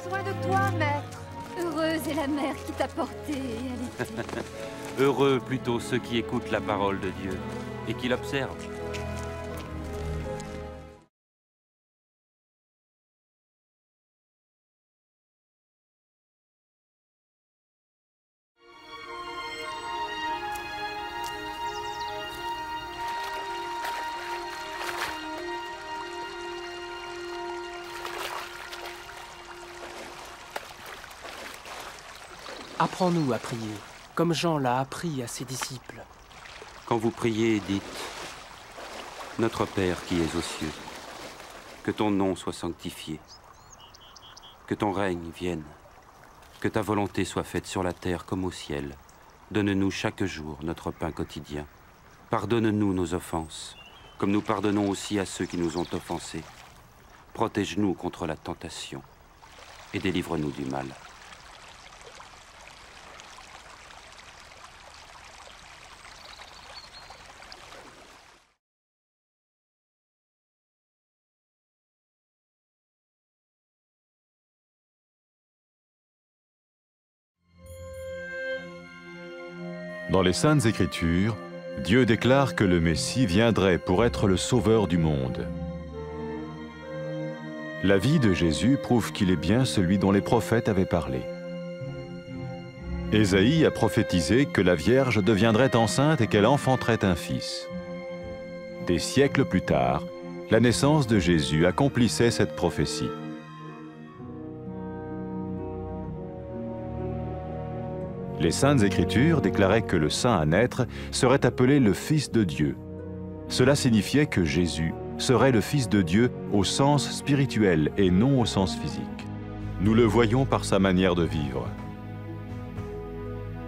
besoin de toi, maître. Heureuse est la mère qui t'a porté et allaitée. Heureux plutôt ceux qui écoutent la parole de Dieu et qui l'observent. Apprends-nous à prier, comme Jean l'a appris à ses disciples. Quand vous priez, dites « Notre Père qui es aux cieux, que ton nom soit sanctifié, que ton règne vienne, que ta volonté soit faite sur la terre comme au ciel. Donne-nous chaque jour notre pain quotidien. Pardonne-nous nos offenses, comme nous pardonnons aussi à ceux qui nous ont offensés. Protège-nous contre la tentation et délivre-nous du mal. » Dans les Saintes Écritures, Dieu déclare que le Messie viendrait pour être le sauveur du monde. La vie de Jésus prouve qu'il est bien celui dont les prophètes avaient parlé. Ésaïe a prophétisé que la Vierge deviendrait enceinte et qu'elle enfanterait un fils. Des siècles plus tard, la naissance de Jésus accomplissait cette prophétie. Les Saintes Écritures déclaraient que le saint à naître serait appelé le Fils de Dieu. Cela signifiait que Jésus serait le Fils de Dieu au sens spirituel et non au sens physique. Nous le voyons par sa manière de vivre.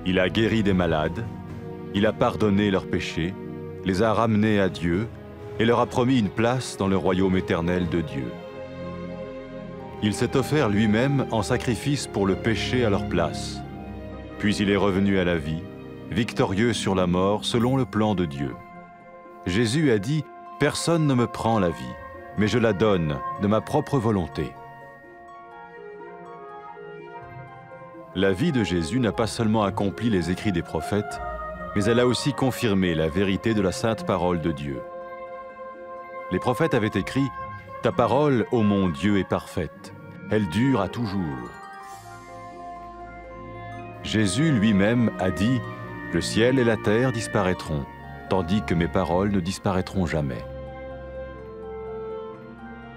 Il a guéri des malades, il a pardonné leurs péchés, les a ramenés à Dieu et leur a promis une place dans le royaume éternel de Dieu. Il s'est offert lui-même en sacrifice pour le péché à leur place. Puis il est revenu à la vie, victorieux sur la mort selon le plan de Dieu. Jésus a dit « Personne ne me prend la vie, mais je la donne de ma propre volonté. » La vie de Jésus n'a pas seulement accompli les écrits des prophètes, mais elle a aussi confirmé la vérité de la sainte parole de Dieu. Les prophètes avaient écrit « Ta parole, ô mon Dieu, est parfaite, elle dure à toujours. » Jésus lui-même a dit « Le ciel et la terre disparaîtront, tandis que mes paroles ne disparaîtront jamais. »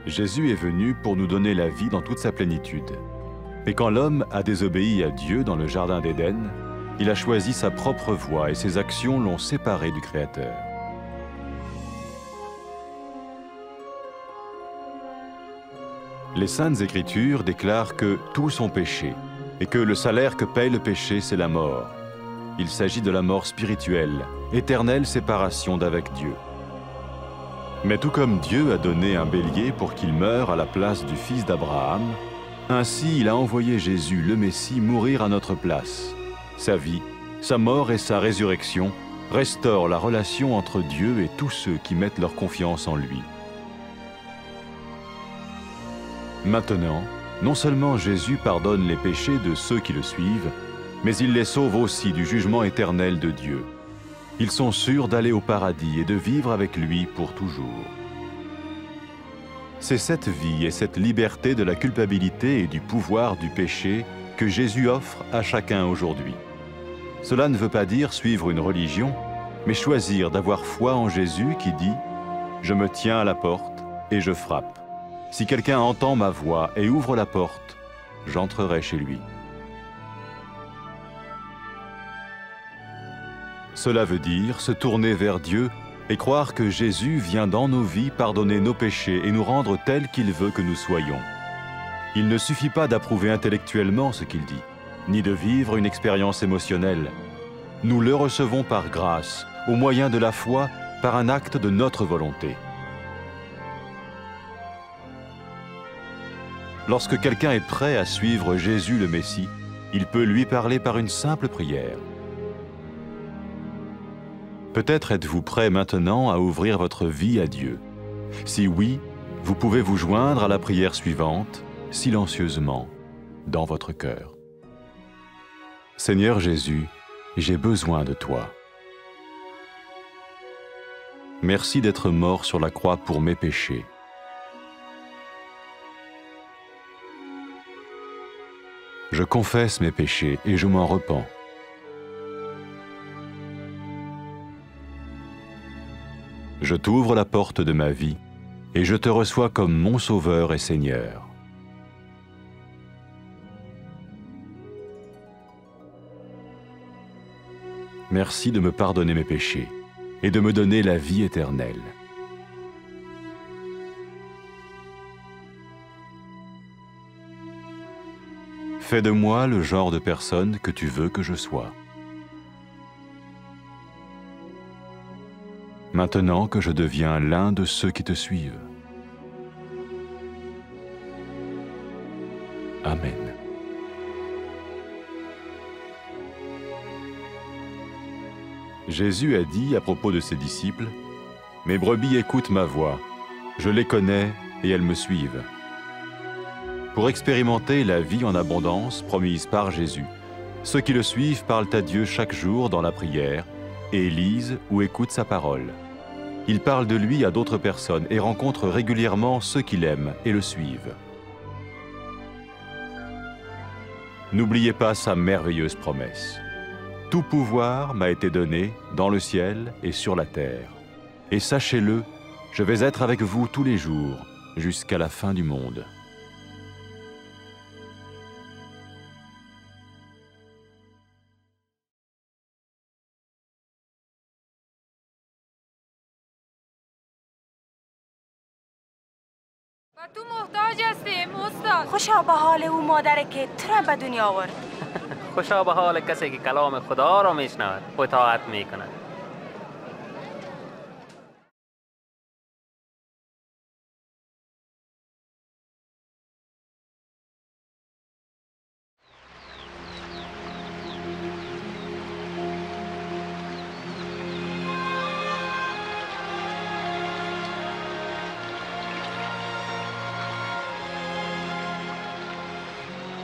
Jésus est venu pour nous donner la vie dans toute sa plénitude. Mais quand l'homme a désobéi à Dieu dans le jardin d'Éden, il a choisi sa propre voie et ses actions l'ont séparé du Créateur. Les Saintes Écritures déclarent que tous ont péché et que le salaire que paye le péché, c'est la mort. Il s'agit de la mort spirituelle, éternelle séparation d'avec Dieu. Mais tout comme Dieu a donné un bélier pour qu'il meure à la place du fils d'Abraham, ainsi il a envoyé Jésus, le Messie, mourir à notre place. Sa vie, sa mort et sa résurrection restaurent la relation entre Dieu et tous ceux qui mettent leur confiance en lui. Maintenant, non seulement Jésus pardonne les péchés de ceux qui le suivent, mais il les sauve aussi du jugement éternel de Dieu. Ils sont sûrs d'aller au paradis et de vivre avec lui pour toujours. C'est cette vie et cette liberté de la culpabilité et du pouvoir du péché que Jésus offre à chacun aujourd'hui. Cela ne veut pas dire suivre une religion, mais choisir d'avoir foi en Jésus qui dit « Je me tiens à la porte et je frappe. Si quelqu'un entend ma voix et ouvre la porte, j'entrerai chez lui. » Cela veut dire se tourner vers Dieu et croire que Jésus vient dans nos vies pardonner nos péchés et nous rendre tels qu'il veut que nous soyons. Il ne suffit pas d'approuver intellectuellement ce qu'il dit, ni de vivre une expérience émotionnelle. Nous le recevons par grâce, au moyen de la foi, par un acte de notre volonté. Lorsque quelqu'un est prêt à suivre Jésus le Messie, il peut lui parler par une simple prière. Peut-être êtes-vous prêt maintenant à ouvrir votre vie à Dieu. Si oui, vous pouvez vous joindre à la prière suivante, silencieusement. dans votre cœur. Seigneur Jésus, j'ai besoin de toi. Merci d'être mort sur la croix pour mes péchés. Je confesse mes péchés et je m'en repens. Je t'ouvre la porte de ma vie et je te reçois comme mon Sauveur et Seigneur. Merci de me pardonner mes péchés et de me donner la vie éternelle. Fais de moi le genre de personne que tu veux que je sois. Maintenant que je deviens l'un de ceux qui te suivent. Amen. Jésus a dit à propos de ses disciples, « Mes brebis écoutent ma voix, je les connais et elles me suivent. » Pour expérimenter la vie en abondance promise par Jésus, ceux qui le suivent parlent à Dieu chaque jour dans la prière et lisent ou écoutent sa parole. Ils parlent de lui à d'autres personnes et rencontrent régulièrement ceux qui l'aiment et le suivent. N'oubliez pas sa merveilleuse promesse. Tout pouvoir m'a été donné dans le ciel et sur la terre. Et sachez-le, je vais être avec vous tous les jours, jusqu'à la fin du monde. تو محتاج هستیم استاد. خوشا به حال او مادر که تره به دنیا آورد. خوشا به حال کسی که کلام خدا را میشنود و اطاعت میکند.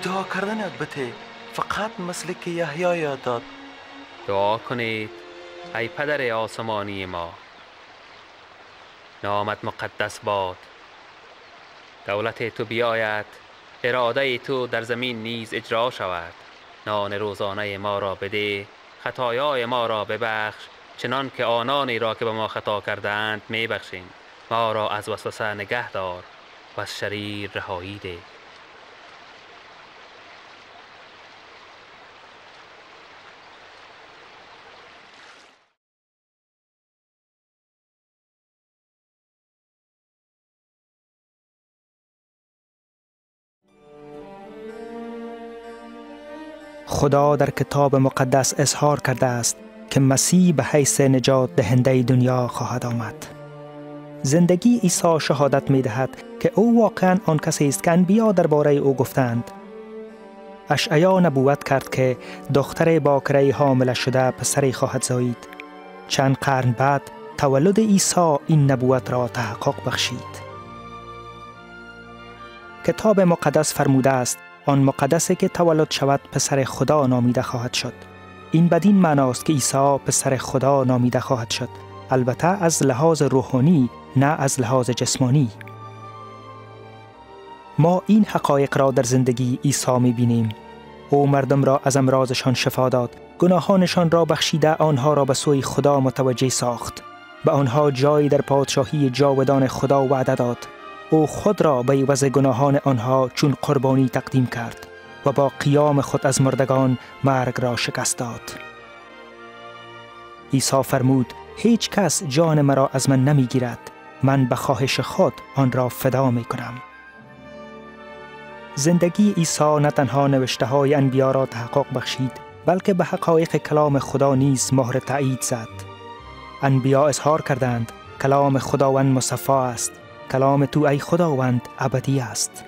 دعا کردن البته فقط مثل که یحیی یاد داد. دعا کنید ای پدر آسمانی ما، نامت مقدس باد، دولت تو بیاید، اراده تو در زمین نیز اجرا شود. نان روزانه ما را بده، خطایای ما را ببخش چنان که آنانی را که به ما خطا کردند میبخشیم. ما را از وسوسه نگه دار و از شریر رهایی ده. خدا در کتاب مقدس اظهار کرده است که مسیح به حیث نجات دهنده دنیا خواهد آمد. زندگی عیسی شهادت می دهد که او واقعاً آن کسی است که انبیا درباره او گفتند. اشعیا نبوت کرد که دختر باکره حامله شده پسری خواهد زایید. چند قرن بعد تولد عیسی این نبوت را تحقق بخشید. کتاب مقدس فرموده است آن مقدسی که تولد شود پسر خدا نامیده خواهد شد. این بدین معناست که عیسی پسر خدا نامیده خواهد شد، البته از لحاظ روحانی نه از لحاظ جسمانی. ما این حقایق را در زندگی عیسی می‌بینیم. او مردم را از امراضشان شفا داد، گناهانشان را بخشیده آنها را به سوی خدا متوجه ساخت، به آنها جایی در پادشاهی جاودان خدا وعده داد. او خود را به عوض گناهان آنها چون قربانی تقدیم کرد و با قیام خود از مردگان مرگ را شکست داد. عیسی فرمود هیچ کس جان مرا از من نمی گیرد، من به خواهش خود آن را فدا می کنم. زندگی عیسی نه تنها نوشته های انبیا را تحقق بخشید، بلکه به حقایق کلام خدا نیز مهر تایید زد. انبیا اظهار کردند کلام خداوند مصفا است، کلام تو ای خداوند ابدی است.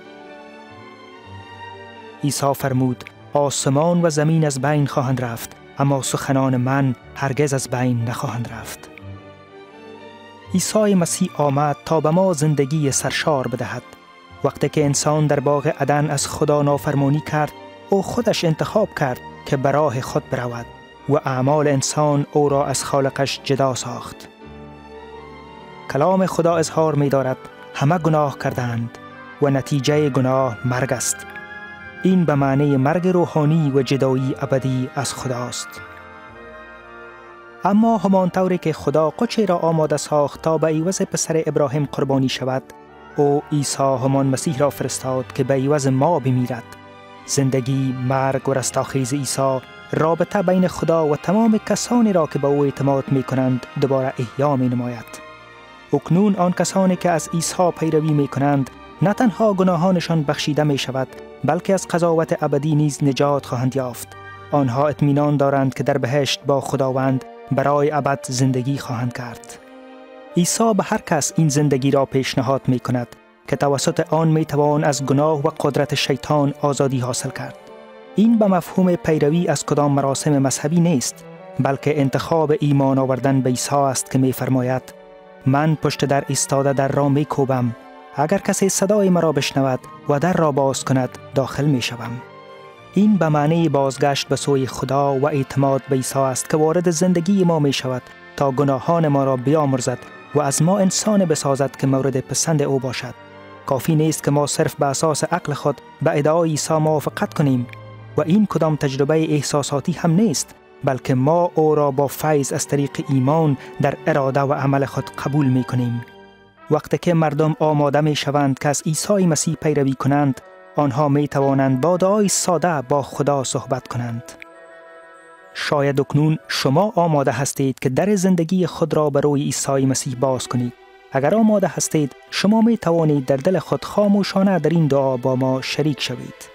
عیسی فرمود آسمان و زمین از بین خواهند رفت، اما سخنان من هرگز از بین نخواهند رفت. عیسی مسیح آمد تا به ما زندگی سرشار بدهد. وقتی که انسان در باغ عدن از خدا نافرمانی کرد، او خودش انتخاب کرد که به راه خود برود و اعمال انسان او را از خالقش جدا ساخت. کلام خدا اظهار می دارد همه گناه کردند و نتیجه گناه مرگ است. این به معنی مرگ روحانی و جدایی ابدی از خداست. اما همانطوری که خدا قدسی را آماده ساخت تا به عوض پسر ابراهیم قربانی شود، او عیسی همان مسیح را فرستاد که به عوض ما بمیرد. زندگی، مرگ و رستاخیز عیسی رابطه بین خدا و تمام کسانی را که به او اعتماد می کنند دوباره احیا می نماید. اکنون آن کسانی که از عیسی پیروی می کنند نه تنها گناهانشان بخشیده می شود، بلکه از قضاوت ابدی نیز نجات خواهند یافت. آنها اطمینان دارند که در بهشت با خداوند برای ابد زندگی خواهند کرد. عیسی به هر کس این زندگی را پیشنهاد می کند که توسط آن می توان از گناه و قدرت شیطان آزادی حاصل کرد. این به مفهوم پیروی از کدام مراسم مذهبی نیست، بلکه انتخاب ایمان آوردن به عیسی است که می فرماید: من پشت در ایستاده در را می کوبم، اگر کسی صدای مرا بشنود و در را باز کند داخل می شوم. این به معنی بازگشت به سوی خدا و اعتماد به عیسی است که وارد زندگی ما می شود تا گناهان ما را بیامرزد و از ما انسان بسازد که مورد پسند او باشد. کافی نیست که ما صرف به اساس عقل خود به ادعای عیسی موافقت کنیم و این کدام تجربه احساساتی هم نیست، بلکه ما او را با فیض از طریق ایمان در اراده و عمل خود قبول می کنیم. وقتی که مردم آماده می شوند که از عیسی مسیح پیروی کنند، آنها می توانند با دعای ساده با خدا صحبت کنند. شاید اکنون شما آماده هستید که در زندگی خود را برای عیسی مسیح باز کنید. اگر آماده هستید، شما می توانید در دل خود خاموشانه در این دعا با ما شریک شوید.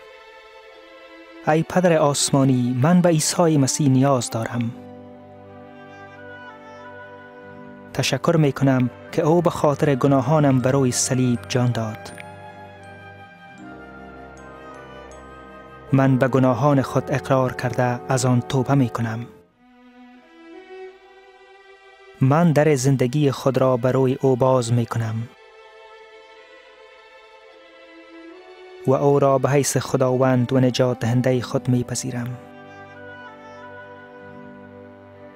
ای پدر آسمانی، من به عیسی مسیح نیاز دارم. تشکر می کنم که او به خاطر گناهانم برای صلیب جان داد. من به گناهان خود اقرار کرده از آن توبه می کنم. من در زندگی خود را برای او باز می کنم و او را به حیث خداوند و نجات دهنده خود می پذیرم.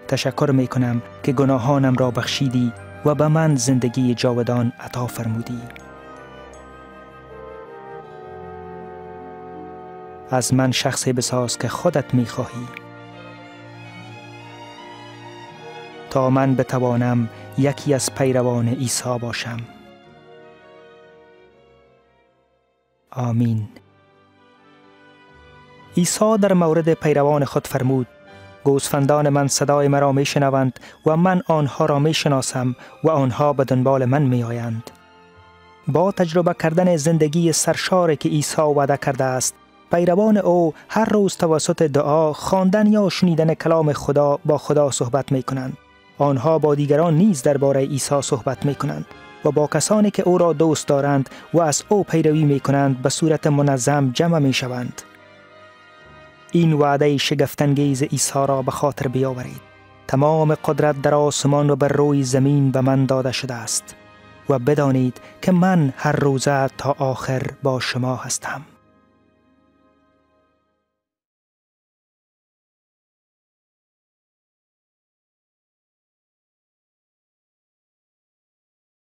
تشکر می کنم که گناهانم را بخشیدی و به من زندگی جاودان عطا فرمودی. از من شخصی بساز که خودت می خواهی، تا من بتوانم یکی از پیروان عیسی باشم. آمین. عیسی در مورد پیروان خود فرمود: گوسفندان من صدای مرا می شنوند و من آنها را می شناسم و آنها به دنبال من می آیند. با تجربه کردن زندگی سرشاری که عیسی وعده کرده است، پیروان او هر روز توسط دعا، خواندن یا شنیدن کلام خدا با خدا صحبت می کنند. آنها با دیگران نیز درباره عیسی صحبت می کنند و با کسانی که او را دوست دارند و از او پیروی می کنند به صورت منظم جمع می شوند. این وعده شگفت‌انگیز عیسی را به خاطر بیاورید: تمام قدرت در آسمان و بر روی زمین به من داده شده است و بدانید که من هر روزه تا آخر با شما هستم.